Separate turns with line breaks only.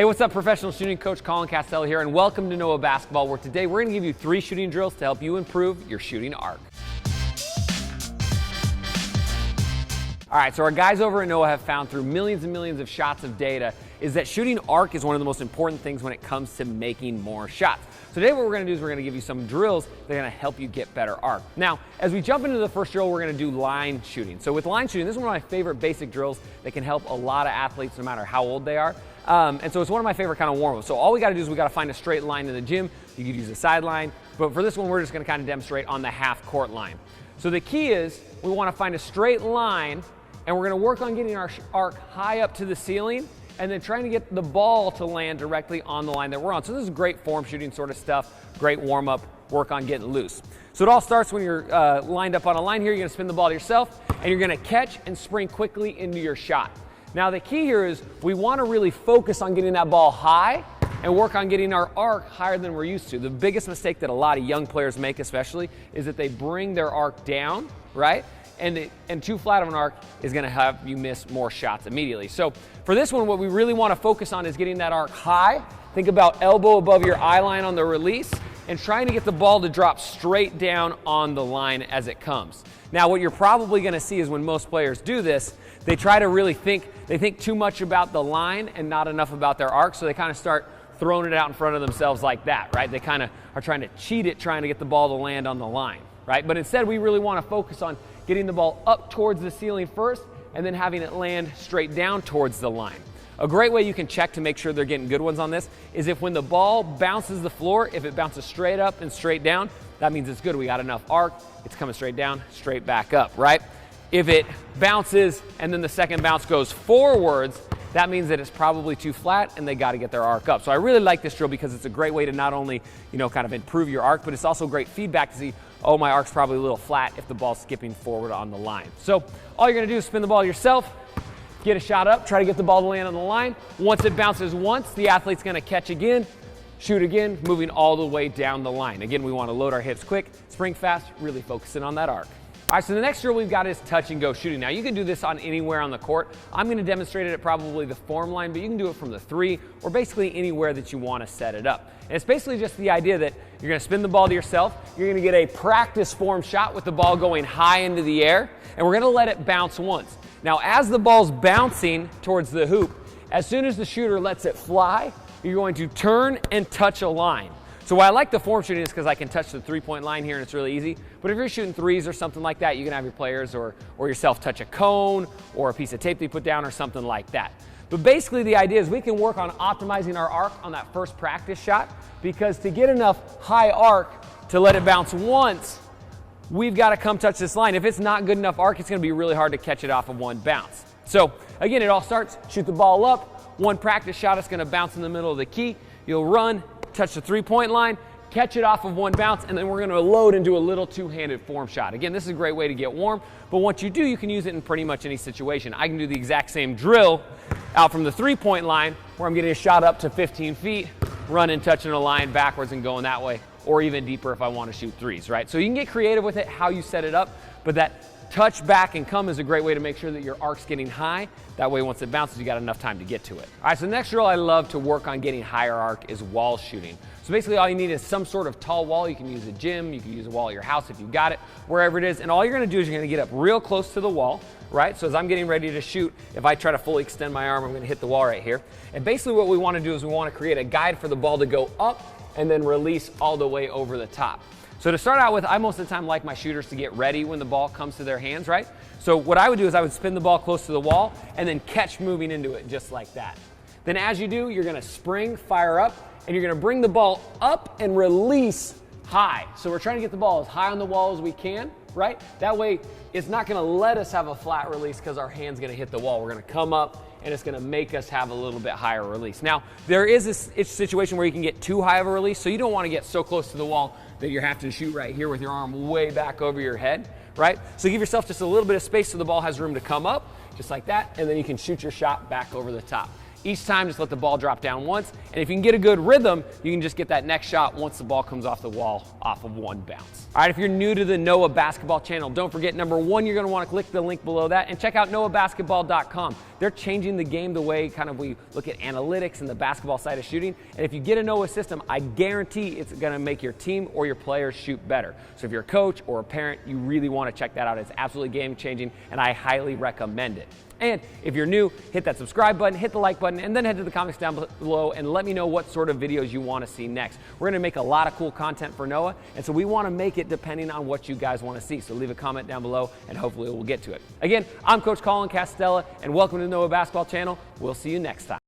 Hey, what's up, professional shooting? Coach Collin here, and welcome to Noah Basketball, where today we're going to give you 3 shooting drills to help you improve your shooting arc. All right, so our guys over at Noah have found through millions and millions of shots of data is that shooting arc is one of the most important things when it comes to making more shots. So today what we're going to do is we're going to give you some drills that are going to help you get better arc. Now, as we jump into the first drill, we're going to do line shooting. So with line shooting, this is one of my favorite basic drills that can help a lot of athletes no matter how old they are. And so it's one of my favorite kind of warm-ups. So all we got to do is we got to find a straight line in the gym. You could use a sideline, but for this one, we're just going to kind of demonstrate on the half-court line. So the key is we want to find a straight line, and we're going to work on getting our arc high up to the ceiling and then trying to get the ball to land directly on the line that we're on. So this is great form shooting sort of stuff, great warm-up, work on getting loose. So it all starts when you're lined up on a line here. You're going to spin the ball to yourself, and you're going to catch and spring quickly into your shot. Now the key here is we want to really focus on getting that ball high and work on getting our arc higher than we're used to. The biggest mistake that a lot of young players make especially is that they bring their arc down, right? And too flat of an arc is going to have you miss more shots immediately. So for this one, what we really want to focus on is getting that arc high. Think about elbow above your eye line on the release and trying to get the ball to drop straight down on the line as it comes. Now what you're probably going to see is when most players do this, they try to really think too much about the line and not enough about their arc, so they kind of start throwing it out in front of themselves like that, right? They kind of are trying to cheat it, trying to get the ball to land on the line, right? But instead, we really want to focus on getting the ball up towards the ceiling first and then having it land straight down towards the line. A great way you can check to make sure they're getting good ones on this is if when the ball bounces the floor, if it bounces straight up and straight down, that means it's good. We got enough arc, it's coming straight down, straight back up, right? If it bounces and then the second bounce goes forwards, that means that it's probably too flat and they got to get their arc up. So I really like this drill because it's a great way to not only, kind of improve your arc, but it's also great feedback to see, oh, my arc's probably a little flat if the ball's skipping forward on the line. So all you're going to do is spin the ball yourself, get a shot up, try to get the ball to land on the line. Once it bounces once, the athlete's going to catch again, shoot again, moving all the way down the line. Again, we want to load our hips quick, spring fast, really focusing on that arc. All right, so the next drill we've got is touch and go shooting. Now you can do this on anywhere on the court. I'm going to demonstrate it at probably the form line, but you can do it from the 3 or basically anywhere that you want to set it up. And it's basically just the idea that you're going to spin the ball to yourself, you're going to get a practice form shot with the ball going high into the air, and we're going to let it bounce once. Now as the ball's bouncing towards the hoop, as soon as the shooter lets it fly, you're going to turn and touch a line. So why I like the form shooting is because I can touch the 3-point line here and it's really easy. But if you're shooting threes or something like that, you can have your players or yourself touch a cone or a piece of tape that you put down or something like that. But basically the idea is we can work on optimizing our arc on that first practice shot, because to get enough high arc to let it bounce once, we've got to come touch this line. If it's not good enough arc, it's going to be really hard to catch it off of one bounce. So again, it all starts, shoot the ball up, one practice shot is going to bounce in the middle of the key, you'll run, touch the 3-point line, catch it off of one bounce, and then we're going to load and do a little two-handed form shot. Again, this is a great way to get warm, but once you do, you can use it in pretty much any situation. I can do the exact same drill out from the 3-point line where I'm getting a shot up to 15 feet, running, touching a line backwards and going that way, or even deeper if I want to shoot threes, right? So you can get creative with it, how you set it up, but that touch back and come is a great way to make sure that your arc's getting high. That way, once it bounces, you got enough time to get to it. All right, so the next drill I love to work on getting higher arc is wall shooting. So basically all you need is some sort of tall wall. You can use a gym, you can use a wall at your house if you've got it, wherever it is. And all you're gonna do is you're gonna get up real close to the wall, right? So as I'm getting ready to shoot, if I try to fully extend my arm, I'm gonna hit the wall right here. And basically what we wanna do is we wanna create a guide for the ball to go up and then release all the way over the top. So to start out with, I most of the time like my shooters to get ready when the ball comes to their hands, right? So what I would do is I would spin the ball close to the wall and then catch moving into it just like that. Then as you do, you're gonna spring, fire up, and you're gonna bring the ball up and release high. So we're trying to get the ball as high on the wall as we can, right? That way, it's not gonna let us have a flat release because our hand's gonna hit the wall. We're gonna come up and it's gonna make us have a little bit higher release. Now, there is this situation where you can get too high of a release, so you don't wanna get so close to the wall that you're having to shoot right here with your arm way back over your head, right? So give yourself just a little bit of space so the ball has room to come up, just like that, and then you can shoot your shot back over the top. Each time, just let the ball drop down once, and if you can get a good rhythm, you can just get that next shot once the ball comes off the wall off of one bounce. All right, if you're new to the Noah Basketball channel, don't forget, number one, you're gonna wanna click the link below that and check out noahbasketball.com. They're changing the game the way kind of we look at analytics and the basketball side of shooting, and if you get a Noah system, I guarantee it's gonna make your team or your players shoot better. So if you're a coach or a parent, you really wanna check that out. It's absolutely game changing, and I highly recommend it. And if you're new, hit that subscribe button, hit the like button, and then head to the comments down below and let me know what sort of videos you want to see next. We're going to make a lot of cool content for Noah, and so we want to make it depending on what you guys want to see. So leave a comment down below, and hopefully we'll get to it. Again, I'm Coach Collin Castella, and welcome to the Noah Basketball channel. We'll see you next time.